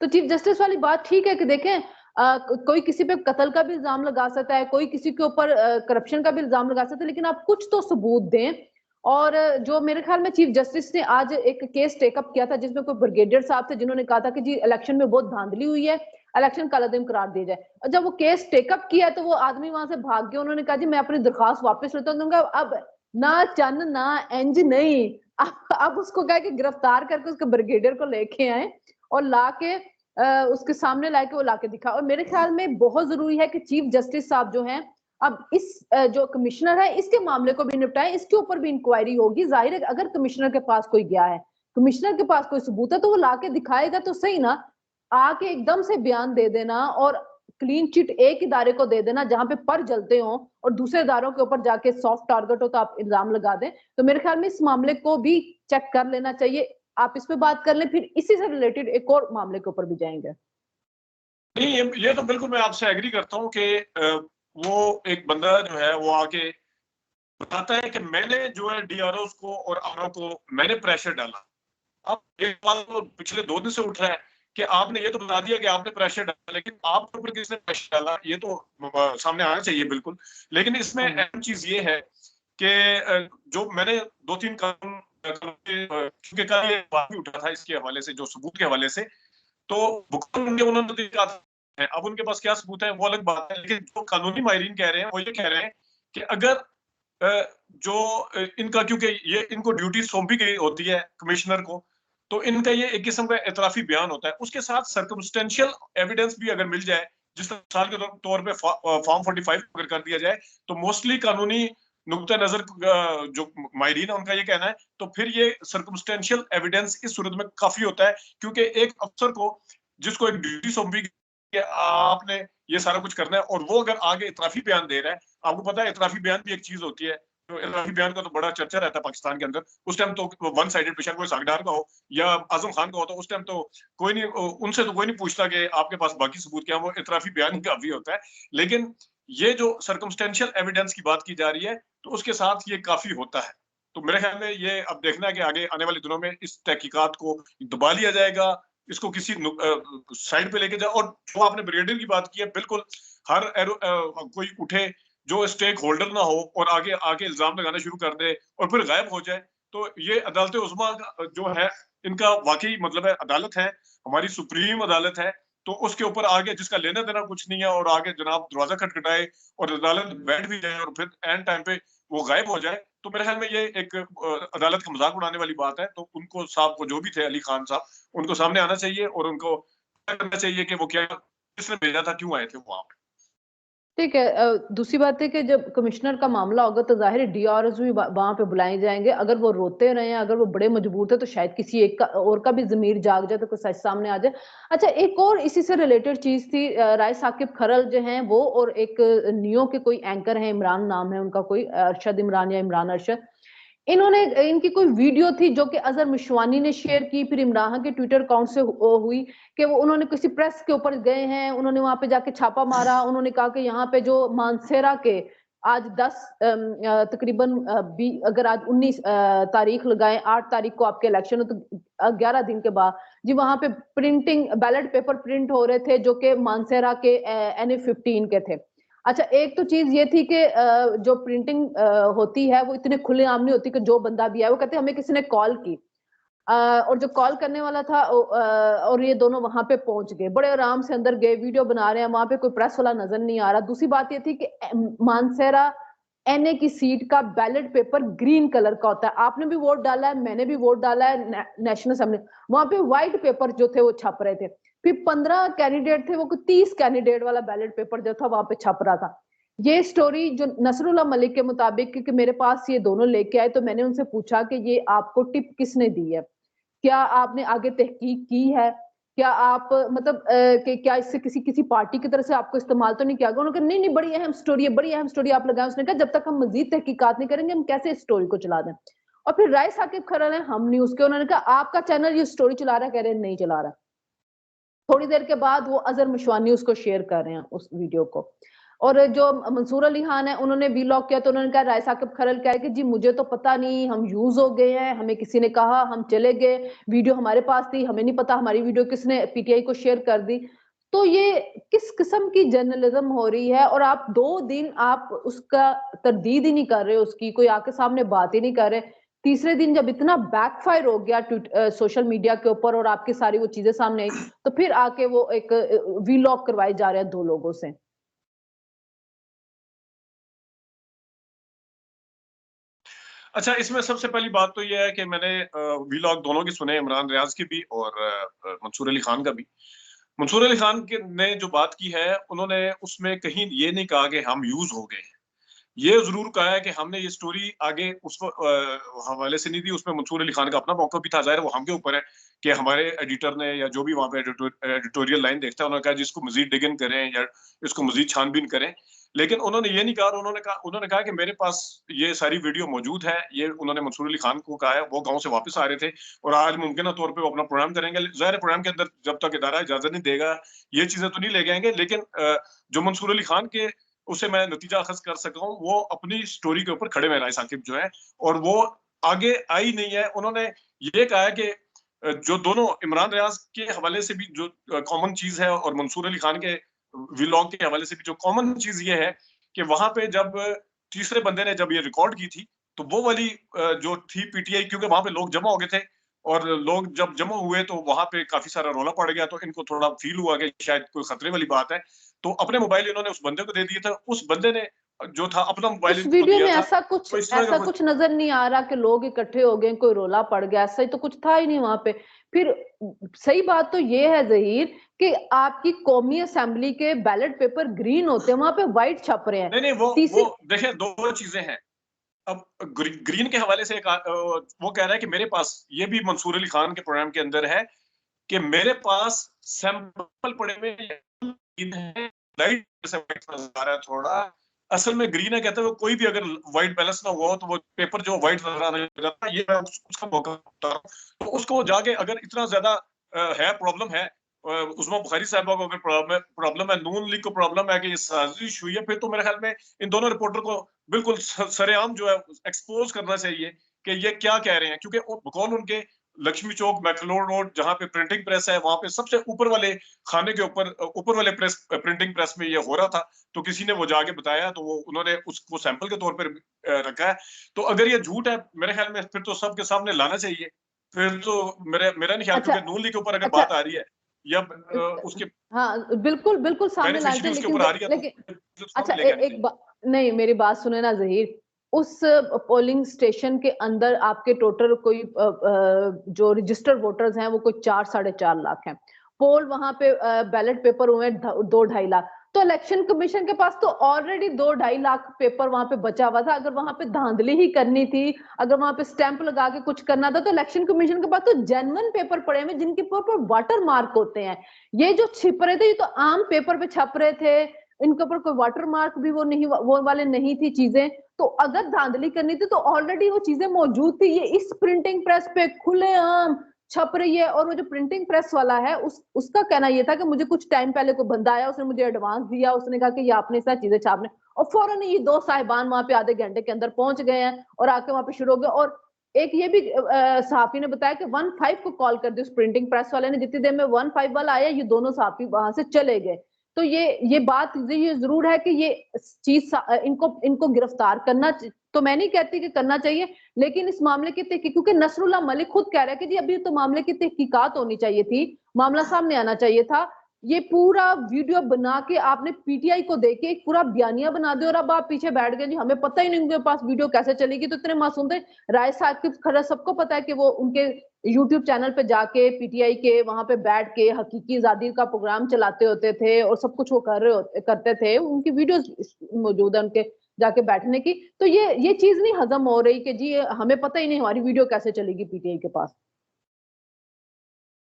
تو chief justice والی بات ٹھیک ہے کہ دیکھیں کوئی کسی پہ قتل کا بھی الزام لگا سکتا ہے, کوئی کسی کے اوپر کرپشن کا بھی الزام لگا سکتا ہے, لیکن آپ کچھ تو ثبوت دیں. اور جو میرے خیال میں چیف جسٹس نے آج ایک کیس ٹیک اپ کیا تھا جس میں کوئی بریگیڈیئر صاحب تھے جنہوں نے کہا تھا کہ جی الیکشن میں بہت دھاندلی ہوئی ہے, الیکشن کالعدم قرار دیا جائے. اور جب وہ کیس ٹیک اپ کیا تو وہ آدمی وہاں سے بھاگ گیا, انہوں نے کہا جی میں اپنی درخواست واپس لیتا ہوں. اب نہ چن نہ انج نہیں, اب اس کو کہا کہ گرفتار کر کے اس کے بریگیڈیئر کو لے کے آئے اور لا کے اس کے سامنے لائے کے وہ لا کے دکھا. اور میرے خیال میں بہت ضروری ہے کہ چیف جسٹس صاحب جو ہیں اب اس جو کمشنر ہے اس کے معاملے کو بھی نپٹائیں, اس کے اوپر بھی انکوائری ہوگی. ظاہر ہے اگر کمشنر کے پاس کوئی گیا ہے, کمشنر کے پاس کوئی ثبوت ہے تو وہ لا کے دکھائے گا تو صحیح نا. آ کے ایک دم سے بیان دے دینا اور کلین چٹ ایک ادارے کو دے دینا جہاں پہ پر جلتے ہوں اور دوسرے اداروں کے اوپر جا کے سافٹ ٹارگٹ ہو تو آپ الزام لگا دیں, تو میرے خیال میں اس معاملے کو بھی چیک کر لینا چاہیے. آپ اس پہ بات کر لیں, پھر اسی سے ریلیٹڈ ایک اور معاملے کے اوپر بھی جائیں گے. نہیں یہ تو بالکل میں آپ سے ایگری کرتا ہوں کہ وہ ایک بندہ جو ہے وہ آ کے بتاتا ہے کہ میں نے جو ہے ڈی آر اوز کو اور آر کو میں نے پریشر ڈالا. اب ایک بات تو پچھلے 2 دن سے اٹھ رہا ہے کہ آپ نے یہ تو بتا دیا کہ آپ نے پریشر ڈالا, لیکن آپ کے اوپر کس نے پریشر ڈالا یہ تو سامنے آنا چاہیے بالکل. لیکن اس میں اہم چیز یہ ہے کہ جو میں نے 2-3 قانون کیونکہ کل یہ بات بھی اٹھا تھا اس کے حوالے سے, جو ثبوت کے حوالے سے, تو انہوں نے کہا تھا اب ان کے پاس کیا ثبوت ہے وہ الگ بات ہے, لیکن جو قانونی ماہرین کہہ رہے ہیں وہ یہ کہہ رہے ہیں کہ اگر جو ان کا, کیونکہ یہ ان کو ڈیوٹی سونپی گئی ہوتی ہے کمشنر کو, تو ان کا یہ ایک قسم کا اعترافی بیان ہوتا ہے, اس کے ساتھ سرکمسٹینشیل ایویڈنس بھی اگر مل جائے, جس مثال کے طور پہ فارم 45 اگر کر دیا جائے, تو موسٹلی قانونی نقطہ نظر جو ماہرین ہے ان کا یہ کہنا ہے, تو پھر یہ سرکمسٹینشیل ایویڈنس اس صورت میں کافی ہوتا ہے. کیونکہ ایک افسر کو جس کو ایک ڈیوٹی سونپی کہ آپ نے یہ سارا کچھ کرنا ہے, اور وہ اگر آگے اعترافی بیان دے رہا ہے, آپ کو پتا ہے اعترافی بیان بھی ایک چیز ہوتی ہے, اعترافی بیان کا تو بڑا چرچا رہتا ہے پاکستان کے اندر. اس ٹائم تو ون سائیڈڈ پیشن کوئی ساگڈار کا ہو یا اعظم خان کا ہو تو اس ٹائم تو کوئی نہیں, ان سے تو کوئی نہیں پوچھتا کہ آپ کے پاس باقی ثبوت کیا, وہ اعترافی بیان ہی کافی ہوتا ہے. لیکن یہ جو سرکمسٹینشیل ایویڈنس کی بات کی جا رہی ہے تو اس کے ساتھ یہ کافی ہوتا ہے. تو میرے خیال میں یہ اب دیکھنا ہے کہ آگے آنے والے دنوں میں اس تحقیقات کو دبا لیا جائے گا, اس کو کسی سائڈ پہ لے کے جائے. اور جو آپ نے بریگیڈیئر کی بات کی ہے, بالکل ہر کوئی اٹھے جو اسٹیک ہولڈر نہ ہو اور آگے الزام لگانا شروع کر دے اور پھر غائب ہو جائے, تو یہ عدالت عظمیٰ جو ہے ان کا واقعی مطلب ہے عدالت ہے, ہماری سپریم عدالت ہے, تو اس کے اوپر آگے جس کا لینا دینا کچھ نہیں ہے اور آگے جناب دروازہ کھٹکھٹائے اور عدالت بیٹھ بھی جائے اور پھر اینڈ ٹائم پہ وہ غائب ہو جائے, تو میرے خیال میں یہ ایک عدالت کا مذاق اڑانے والی بات ہے. تو ان کو صاحب کو جو بھی تھے علی خان صاحب, ان کو سامنے آنا چاہیے اور ان کو کرنا چاہیے کہ وہ کیا کس نے بھیجا تھا, کیوں آئے تھے وہاں پہ. ٹھیک ہے. دوسری بات ہے کہ جب کمشنر کا معاملہ ہوگا تو ظاہر ڈی آر ایس بھی وہاں پہ بلائے جائیں گے. اگر وہ روتے رہے ہیں, اگر وہ بڑے مجبور تھے, تو شاید کسی ایک کا اور کا بھی ضمیر جاگ جائے تو کوئی سچ سامنے آ جائے. اچھا, ایک اور اسی سے ریلیٹڈ چیز تھی, رائے ثاقب کھرل جو ہیں وہ اور ایک نیو کے کوئی اینکر ہیں, عمران نام ہے ان کا, کوئی ارشد عمران یا عمران ارشد, انہوں نے ان کی کوئی ویڈیو تھی جو کہ اظہر مشوانی نے شیئر کی, پھر عمران کے ٹویٹر اکاؤنٹ سے ہوئی کہ وہ انہوں نے کسی پریس کے اوپر گئے ہیں, انہوں نے وہاں پہ جا کے چھاپا مارا, انہوں نے کہا کہ یہاں پہ جو مانسیرا کے آج 10 تقریباً اگر آج 19 تاریخ لگائیں, 8 تاریخ کو آپ کے الیکشن ہو تو 11 دن کے بعد جی وہاں پہ پرنٹنگ بیلٹ پیپر پرنٹ ہو رہے تھے جو کہ مانسیرا کے NA-15 کے تھے. اچھا, ایک تو چیز یہ تھی کہ جو پرنٹنگ ہوتی ہے وہ اتنے کھلے عام نہیں ہوتی کہ جو بندہ بھی ہے وہ کہتے ہیں ہمیں کسی نے کال کی, اور جو کال کرنے والا تھا اور یہ دونوں وہاں پہ پہنچ گئے, بڑے آرام سے اندر گئے, ویڈیو بنا رہے ہیں, وہاں پہ کوئی پریس والا نظر نہیں آ رہا. دوسری بات یہ تھی کہ مانسیرا NA کی سیٹ کا بیلٹ پیپر گرین کلر کا ہوتا ہے, آپ نے بھی ووٹ ڈالا ہے, میں نے بھی ووٹ ڈالا ہے نیشنل اسمبلی, وہاں پہ وائٹ پیپر جو تھے وہ چھپ رہے تھے. پھر 15 کینڈیڈیٹ تھے, وہ 30 کینڈیڈیٹ والا بیلٹ پیپر جو تھا وہاں پہ چھپ رہا تھا. یہ سٹوری جو نصر اللہ ملک کے مطابق, کیونکہ میرے پاس یہ دونوں لے کے آئے, تو میں نے ان سے پوچھا کہ یہ آپ کو ٹپ کس نے دی ہے, کیا آپ نے آگے تحقیق کی ہے, کیا آپ مطلب کہ کیا اس سے کسی پارٹی کی طرف سے آپ کو استعمال تو نہیں کیا گیا. انہوں نے کہا نہیں بڑی اہم سٹوری ہے, بڑی اہم سٹوری آپ لگائیں. اس نے کہا جب تک ہم مزید تحقیقات نہیں کریں گے ہم کیسے اس سٹوری کو چلا دیں. اور پھر رائے ثاقب کھرل ہیں, ہم نیوز کے, انہوں نے کہا آپ کا چینل یہ سٹوری چلا رہا ہے, کہہ رہے ہیں نہیں چلا رہا. تھوڑی دیر کے بعد وہ اظہر مشوانی اس کو شیئر کر رہے ہیں اس ویڈیو کو. اور جو منصور علی خان ہے انہوں نے ویلاگ کیا تو انہوں نے کہا رائے ثاقب کھرل کہا کہ جی مجھے تو پتہ نہیں، ہم یوز ہو گئے ہیں، ہمیں کسی نے کہا، ہم چلے گئے، ویڈیو ہمارے پاس تھی، ہمیں نہیں پتا ہماری ویڈیو کس نے پی ٹی آئی کو شیئر کر دی۔ تو یہ کس قسم کی جرنلزم ہو رہی ہے؟ اور آپ 2 دن آپ اس کا تردید ہی نہیں کر رہے، اس کی کوئی آپ کے سامنے بات ہی نہیں کر رہے۔ تیسرے دن جب اتنا بیک فائر ہو گیا سوشل میڈیا کے اوپر اور آپ کی ساری وہ چیزیں سامنے آئی، تو پھر آ کے وہ ایک ویلاگ کروائے جا رہے ہیں 2 لوگوں سے۔ اچھا، اس میں سب سے پہلی بات تو یہ ہے کہ میں نے ویلاگ دونوں کی سنے، عمران ریاض کی بھی اور منصور علی خان کا بھی۔ منصور علی خان نے جو بات کی ہے، انہوں نے اس میں کہیں یہ نہیں کہا کہ ہم یوز ہو گئے ہیں، یہ ضرور کہا ہے کہ ہم نے یہ سٹوری آگے اس حوالے سے نہیں دی، اس میں منصور علی خان کا اپنا موقع بھی تھا، ظاہر وہ ہم کے اوپر ہے کہ ہمارے ایڈیٹر نے یا جو بھی وہاں پہ ایڈیٹوریل لائن دیکھتا ہے انہوں نے کہا جس کو مزید ڈگن کریں یا اس کو مزید چھان بین کریں، لیکن انہوں نے یہ نہیں کہا، اور انہوں نے کہا کہ میرے پاس یہ ساری ویڈیو موجود ہے، یہ انہوں نے منصور علی خان کو کہا ہے، وہ گاؤں سے واپس آ رہے تھے اور آج ممکنہ طور پہ وہ اپنا پروگرام کریں گے، ظاہر پروگرام کے اندر جب تک ادارہ اجازت نہیں دے گا یہ چیزیں تو نہیں لے جائیں گے، لیکن جو منصور علی خان کے اسے میں نتیجہ اخذ کر سکا ہوں، وہ اپنی سٹوری کے اوپر کھڑے میں رائے ثاقب جو ہے، اور وہ آگے آئی نہیں ہے۔ انہوں نے یہ کہا ہے کہ جو دونوں عمران ریاض کے حوالے سے بھی جو کامن چیز ہے اور منصور علی خان کے ویلاگ کے حوالے سے بھی جو کامن چیز یہ ہے کہ وہاں پہ جب تیسرے بندے نے جب یہ ریکارڈ کی تھی تو وہ والی جو تھی پی ٹی آئی، کیونکہ وہاں پہ لوگ جمع ہو گئے تھے اور لوگ جب جمع ہوئے تو وہاں پہ کافی سارا رولا پڑ گیا، تو ان کو تھوڑا فیل ہوا کہ شاید کوئی خطرے والی بات ہے، تو اپنے موبائل انہوں نے اس بندے کو دے دیا تھا، اس بندے نے جو تھا اپنا موبائل اس ان کو ویڈیو دیا میں تھا، ایسا تو اس طرح کا کچھ نظر نہیں آ رہا کہ لوگ اکٹھے ہو گئے، کوئی رولا پڑ گیا، ایسا ہی تو کچھ تھا ہی نہیں وہاں پہ۔ پھر صحیح بات تو یہ ہے ظہیر کہ آپ کی قومی اسمبلی کے بیلٹ پیپر گرین ہوتے ہیں، وہاں پہ وائٹ چھپ رہے ہیں۔ نہیں وہ دیکھیں دو چیزیں ہیں۔ اب گرین کے حوالے سے وہ کہہ رہا ہے کہ میرے پاس یہ بھی منصور علی خان کے پروگرام کے اندر ہے کہ میرے پاس سیمپل پڑے ہوئے تھوڑا اصل میں گرین ہے، کہتا ہے کوئی بھی اگر وائٹ بیلنس نہ ہوا ہو تو وہ پیپر جو وائٹ نظر آنے جاتا ہے، یہ اس کا موقع ہوتا ہے، تو اس کو جا کے اگر اتنا زیادہ ہے پرابلم ہے عظمیٰ بخاری صاحبہ کو اگر پرابلم ہے، نون لیگ کو پرابلم ہے کہ یہ سازش ہوئی ہے، پھر تو میرے خیال میں ان دونوں رپورٹر کو بالکل سر عام جو ہے ایکسپوز کرنا چاہیے کہ یہ کیا کہہ رہے ہیں، کیونکہ بقول ان کے لکشمی چوک میکلوڈ روڈ جہاں پہ پرنٹنگ پریس ہے وہاں پہ سب سے اوپر والے خانے کے اوپر والے پرنٹنگ پریس میں یہ ہو رہا تھا، تو کسی نے وہ جا کے بتایا تو وہ انہوں نے اس کو سیمپل کے طور پر رکھا ہے، تو اگر یہ جھوٹ ہے میرے خیال میں پھر تو سب کے سامنے لانا چاہیے، پھر تو میرا نہیں خیال، کیونکہ نون لیگ کے اوپر اگر بات آ رہی ہے یا اس کے ہاں بالکل سامنے لانا بینیفیشری اس کے اوپر آ رہی ہے لیکن تو اچھا سامنے لے کے آنی ایک نہیں میری بات سنیں نا ظہیر، اس پولنگ سٹیشن کے اندر آپ کے ٹوٹل کوئی جو رجسٹر ووٹرز ہیں وہ کوئی 4-4.5 لاکھ ہیں، پول وہاں پہ بیلٹ پیپر ہوئے 2-2.5 لاکھ، تو الیکشن کمیشن کے پاس تو آلریڈی 2-2.5 لاکھ پیپر وہاں پہ بچا ہوا تھا، اگر وہاں پہ دھاندلی ہی کرنی تھی، اگر وہاں پہ سٹیمپ لگا کے کچھ کرنا تھا تو الیکشن کمیشن کے پاس تو جینون پیپر پڑے ہوئے جن کے اوپر واٹر مارک ہوتے ہیں، یہ جو چھپ رہے تھے یہ تو عام پیپر پہ چھپ رہے تھے، ان کے اوپر کوئی واٹر مارک بھی وہ والے نہیں تھی چیزیں، تو اگر دھاندلی کرنی تھی تو آلریڈی وہ چیزیں موجود تھی، یہ اس پرنٹنگ پریس پہ کھلے عام چھپ رہی ہے، اور وہ جو پرنٹنگ پریس والا ہے اس کا کہنا یہ تھا کہ مجھے کچھ ٹائم پہلے کوئی بندہ آیا، اس نے مجھے ایڈوانس دیا، اس نے کہا کہ یہ آپ نے اس طرح چیزیں چھاپنے، اور فوراً یہ 2 صاحبان وہاں پہ آدھے گھنٹے کے اندر پہنچ گئے ہیں اور آ کے وہاں پہ شروع ہو گئے، اور ایک یہ بھی صحافی نے بتایا کہ 15 کو کال کر دی اس پرنٹنگ پریس والے نے، جتنی دیر میں 15 والا آیا یہ دونوں صحافی وہاں سے چلے گئے، تو یہ بات یہ ضرور ہے کہ یہ چیز ان کو گرفتار کرنا تو میں نہیں کہتی کہ کرنا چاہیے، لیکن اس معاملے کی تحقیق، کیونکہ نصر اللہ ملک خود کہہ رہا ہے کہ جی ابھی تو معاملے کی تحقیقات ہونی چاہیے تھی، معاملہ سامنے آنا چاہیے تھا، یہ پورا ویڈیو بنا کے آپ نے پی ٹی آئی کو دے کے ایک پورا بیانیہ بنا دے اور اب آپ پیچھے بیٹھ گئے جی ہمیں پتہ ہی نہیں ان کے پاس ویڈیو کیسے چلے گی، تو اتنے معصوم تھے، رائے ثاقب کھرل سب کو پتا ہے کہ وہ ان کے یوٹیوب چینل پہ جا کے پی ٹی آئی کے وہاں پہ بیٹھ کے حقیقی آزادی کا پروگرام چلاتے ہوتے تھے اور سب کچھ وہ کرتے تھے، ان کی ویڈیوز موجود ہیں ان کے جا کے بیٹھنے کی، تو یہ چیز نہیں ہضم ہو رہی کہ جی ہمیں پتہ ہی نہیں ہماری ویڈیو کیسے چلے گی پی ٹی آئی کے پاس،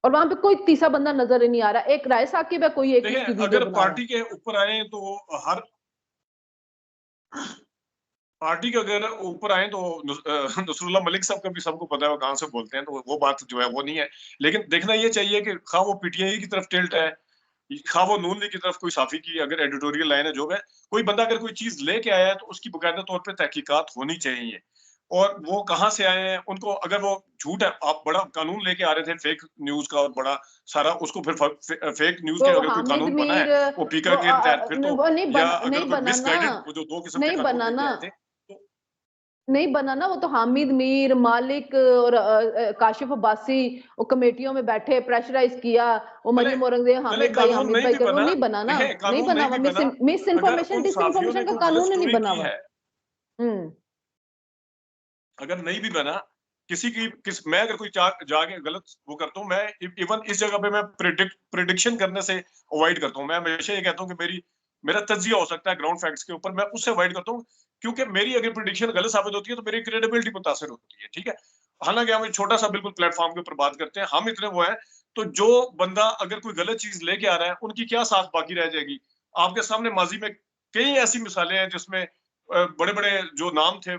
اور وہاں پہ کوئی تیسرا بندہ نظر ہی نہیں آ رہا، ایک رائے ثاقب ہے، کوئی ایک اس کی دیکھیں ویڈیو اگر بنا رہا پارٹی ہے۔ کے اوپر آئیں تو ہر پارٹی کے اگر اوپر آئیں تو نصر اللہ ملک صاحب کا بھی سب کو پتا ہے وہ کہاں سے بولتے ہیں، تو وہ بات جو ہے وہ نہیں ہے، لیکن دیکھنا یہ چاہیے کہ خواہ وہ پی ٹی آئی کی طرف ٹلٹ ہے خواہ وہ نون لیگ کی طرف کوئی صحافی کی اگر ایڈیٹوریل لائن ہے جو ہے، کوئی بندہ اگر کوئی چیز لے کے آیا ہے تو اس کی باقاعدہ طور پہ تحقیقات ہونی چاہیے، اور وہ کہاں سے آئے ہیں، ان کو اگر وہ جھوٹ ہے، آپ بڑا قانون لے کے آ رہے تھے فیک نیوز کا اور بڑا سارا، اس کو پھر فیک نیوز کے وہ اگر کوئی حامد قانون بنا ہے میر وہ پیکر کے تحت، پھر تو وہ یا اگر نہیں کوئی بنا مس نا، گائیڈڈ وہ جو دو قسم کے نہیں قانون بنا لے کے نا، آئے تھے تو نہیں بنا نا، وہ تو حامد میر، مالک اور کاشف عباسی وہ کمیٹیوں میں بیٹھے پریشرائز کیا، وہ چلے مریم اورنگزیب، چلے حامد بھائی، قانون حامد نہیں بھائی بھی کرو، بنا، نہیں بنا نا، دیکھیں نہیں قانون بنا نہیں ہوا، بھی بنا، مس اگر انفارمیشن ان ڈس صحافیوں نے انفارمیشن کا کوئی غلط قانون ہی نہیں سٹوری بنا کی ہوا۔ ہے، اگر نہیں بھی بنا، کسی کی میں اگر کوئی جا کے غلط وہ کرتا ہوں، میں ایون اس جگہ پہ میں پریڈکشن کرنے سے اوائڈ کرتا ہوں، میں ہمیشہ یہ کہتا ہوں کہ میرا تجزیہ ہو سکتا ہے گراؤنڈ فیکٹس کے اوپر، میں اس سے اوائڈ کرتا ہوں، کیونکہ میری اگر پریڈکشن غلط ثابت ہوتی ہے تو میری کریڈیبلٹی متاثر ہوتی ہے، ٹھیک ہے، حالانکہ ہم چھوٹا سا بالکل پلیٹ فارم کے اوپر بات کرتے ہیں، ہم اتنے وہ ہیں، تو جو بندہ اگر کوئی غلط چیز لے کے آ رہا ہے ان کی کیا ساتھ باقی رہ جائے گی؟ آپ کے سامنے ماضی میں کئی ایسی مثالیں ہیں جس میں بڑے بڑے جو نام تھے،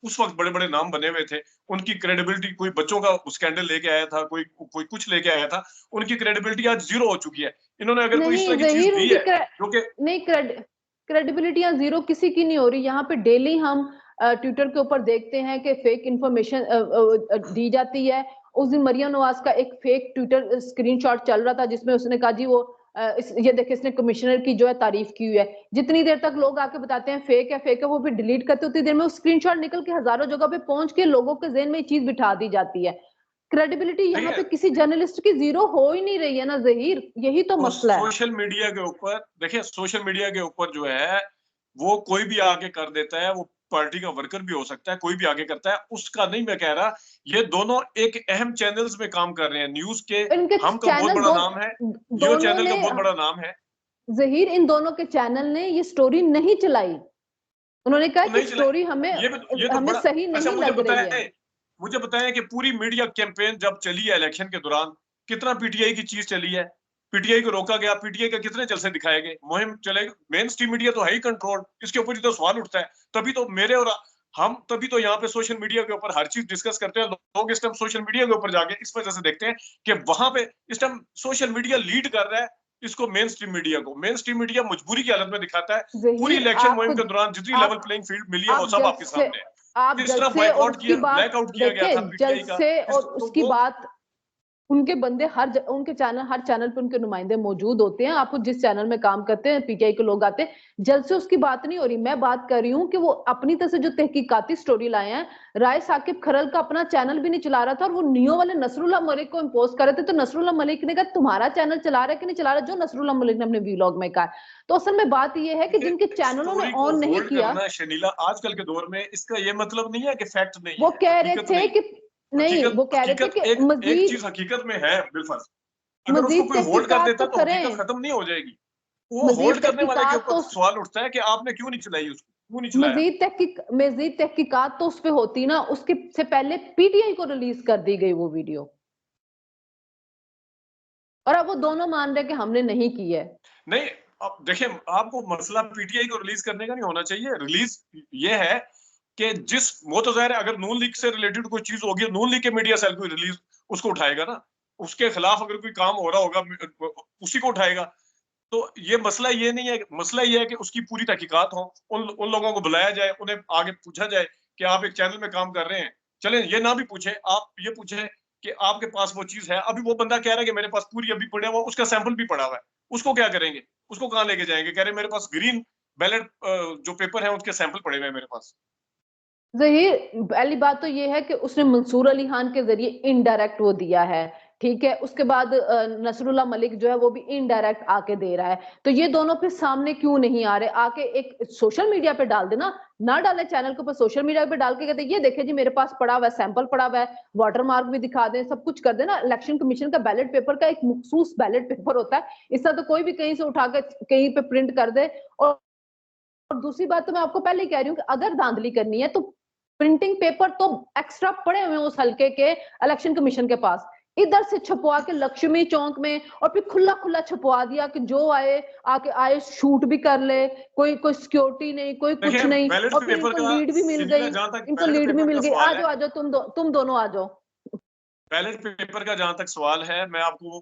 اس وقت بڑے بڑے نام بنے ہوئے تھے، ان کی کریڈیبلٹی، کوئی بچوں کا اسکینڈل لے کے آیا تھا، کوئی کچھ لے کے آیا تھا، ان کی کریڈیبلٹی آج زیرو ہو چکی ہے، انہوں نے اگر کوئی اس طرح نہیں کی چیز ظہیر، ان دی کی ہے جو کہ نہیں، کریڈیبلٹیاں زیرو کسی کی نہیں ہو رہی، یہاں پہ ڈیلی ہم ٹویٹر کے اوپر دیکھتے ہیں کہ فیک انفارمیشن دی جاتی ہے۔ اس دن مریم نواز کا ایک فیک ٹویٹر اسکرین شاٹ چل رہا تھا جس میں اس نے کہا جی وہ یہ دیکھیں اس نے کمشنر کی جو ہے تعریف کی ہوئی ہے، جتنی دیر تک لوگ آ کے بتاتے ہیں فیک ہے فیک ہے، وہ پھر ڈیلیٹ کرتے اتنی دیر میں وہ اسکرین شاٹ نکل کے ہزاروں جگہ پہ پہنچ کے لوگوں کے ذہن میں یہ چیز بٹھا دی جاتی ہے۔ کریڈیبلٹی نہیں یہاں ہے، پہ کسی جرنلسٹ کی زیرو ہو ہی نہیں رہی ہے نا ظہیر، یہی تو مسئلہ ہے۔ سوشل میڈیا کے اوپر دیکھیں، سوشل میڈیا کے اوپر جو ہے وہ کوئی بھی آگے کر دیتا ہے، وہ پارٹی کا ورکر بھی ہو سکتا ہے، کوئی بھی آگے کرتا ہے، اس کا نہیں میں کہہ رہا، یہ دونوں ایک اہم چینلز میں کام کر رہے ہیں، نیوز کے ان کے ہم کا بہت چینل بڑا نام ہے، نیو دونوں چینل کا نے بہت بڑا نام ہے، ظہیر، ان دونوں کے چینل نے یہ سٹوری نہیں چلائی، انہوں نے کہا وہ کہ نہیں چلے، سٹوری یہ تو ہمیں بڑا صحیح اچھا، نہیں لگ رہی ہے۔ مجھے بتائیں کہ پوری میڈیا کیمپین جب چلی ہے الیکشن کے دوران، کتنا پی ٹی آئی کی چیز چلی ہے، پی ٹی آئی کو روکا گیا، پی ٹی آئی کا کتنے جلسے دکھائے گئے، مہم چلے گی، مین سٹریم میڈیا تو ہے ہی کنٹرول، اس کے اوپر ہی تو سوال اٹھتا ہے، تبھی تو میرے اور تبھی تو یہاں پہ سوشل میڈیا کے اوپر ہر چیز ڈسکس کرتے ہیں لوگ، اس ٹائم سوشل میڈیا کے اوپر جا کے اس وجہ سے دیکھتے ہیں کہ وہاں پہ اس ٹائم سوشل میڈیا لیڈ کر رہا ہے اس کو، مین سٹریم میڈیا کو، مین سٹریم میڈیا مجبوری کی حالت میں دکھاتا ہے، پوری ظہیر، الیکشن آپ کو مہم کے دوران جتنی لیول آپ پلئنگ فیلڈ ملی ہے وہ سب آپ کے جلسے، سامنے ہے، آپ کس طرح جلسے اور بائیکاٹ اس کی کیا، بات بلیک آؤٹ کیا گیا دیکھیں، تھا پی ٹی آئی کا، جلسے اور تو اس کی وہ بات، ان کے بندے ان کے چینل، ہر چینل پہ ان کے نمائندے موجود ہوتے ہیں، آپ کو جس چینل میں کام کرتے ہیں پی ٹی آئی کے لوگ آتے ہیں، جلد سے اس کی بات نہیں ہو رہی، میں بات کر رہی ہوں کہ وہ اپنی طرف سے جو تحقیقاتی سٹوری لائے ہیں، رائے ثاقب کھرل کا اپنا چینل بھی نہیں چلا رہا تھا اور وہ نیو والے نصر اللہ ملک کو امپوز کر رہے تھے، تو نصر اللہ ملک نے کہا تمہارا چینل چلا رہا ہے کہ نہیں چلا رہا، جو نصر اللہ ملک نے اپنے ویلاگ میں کہا، تو اصل میں بات یہ ہے کہ جن کے چینلوں نے اسٹوری کو آن نہیں ہولڈ کیا، کرنا ہے شنیلا، آج کل کے دور میں اس کا یہ مطلب نہیں ہے کہ فیکٹ نہیں وہ ہے، کہہ رہے حقیقت تھے نہیں، کہ نہیں، وہ کہہ رہے تھے کہ ایک مزید چیز حقیقت میں ہے بالفرض، اگر اس کو مزید کوئی ہولڈ کر تحقیقات دیتا تو ہے تو کریں، حقیقت ختم نہیں ہو جائے گی، وہ ہولڈ مزید کرنے والے کے تحقیقات اوپر تو سوال اٹھتا ہے کہ آپ نے کیوں نہیں چلائی اس کو، کیوں نہیں چلایا؟ مزید تحقیقات تو اس پہ ہوتی نا، اس کے سے پہلے پی ٹی آئی کو ریلیز کر دی گئی وہ ویڈیو، اور اب وہ دونوں مان رہے کہ ہم نے نہیں کی ہے۔ نہیں، اب دیکھیں، آپ کو مسئلہ پی ٹی آئی کو ریلیز کرنے کا نہیں ہونا چاہیے، ریلیز یہ ہے کہ جس وہ تو ظاہر ہے اگر نون لیگ سے ریلیٹڈ کوئی چیز ہوگی، نون لیگ کے میڈیا سیل کو ریلیز اس کو اٹھائے گا نا، اس کے خلاف اگر کوئی کام ہو رہا ہوگا اسی کو اٹھائے گا، تو یہ مسئلہ یہ نہیں ہے، مسئلہ یہ ہے کہ اس کی پوری تحقیقات ہوں، ان لوگوں کو بلایا جائے، انہیں آگے پوچھا جائے کہ آپ ایک چینل میں کام کر رہے ہیں، چلیں یہ نہ بھی پوچھیں، آپ یہ پوچھیں کہ آپ کے پاس وہ چیز ہے، ابھی وہ بندہ کہہ رہا ہے کہ میرے پاس پوری ابھی پڑا ہوا، اس کا سیمپل بھی پڑا ہوا ہے، اس کو کیا کریں گے، اس کو کہاں لے کے جائیں گے، کہہ رہے ہیں میرے پاس گرین بیلٹ جو پیپر ہیں ان کے سیمپل پڑے ہوئے ہیں میرے پاس۔ ظہیر، پہلی بات تو یہ ہے کہ اس نے منصور علی خان کے ذریعے انڈائریکٹ وہ دیا ہے، ٹھیک ہے، اس کے بعد نصر اللہ ملک جو ہے وہ بھی انڈائریکٹ آ کے دے رہا ہے، تو یہ دونوں پہ سامنے کیوں نہیں آ رہے، آ کے ایک سوشل میڈیا پہ ڈال دینا، نہ ڈالے چینل کے اوپر، سوشل میڈیا پہ ڈال کے کہتے ہیں یہ دیکھیں جی میرے پاس پڑا ہوا ہے، سیمپل پڑا ہوا ہے، واٹر مارک بھی دکھا دیں، سب کچھ کر دیں نا، الیکشن کمیشن کا بیلٹ پیپر کا ایک مخصوص بیلٹ پیپر ہوتا ہے، اس طرح تو کوئی بھی کہیں سے اٹھا کے کہیں پہ پرنٹ کر دے، اور دوسری بات تو میں آپ کو پہلے ہی کہہ رہی ہوں کہ اگر دھاندلی کرنی ہے تو پرنٹنگ پیپر تو ایکسٹرا پڑے ہوئے اس حلقے کے الیکشن کمیشن کے پاس، ادھر سے چھپوا کے لکشمی چوک میں، اور پھر کھلا کھلا چھپوا دیا کہ جو آئے آ کے آئے شوٹ بھی کر لے، کوئی سیکیورٹی نہیں، کوئی کچھ دیکھیں نہیں، بیلٹ اور پھر ان پیپر کو کا لیڈ بھی مل سلسلہ گئی، جہاں تک ان کو بیلٹ لیڈ بھی پیپر مل کا گئی، سوال ہے، آ جاؤ تم دونوں آ جاؤ۔ بیلٹ پیپر کا جہاں تک سوال ہے، میں آپ کو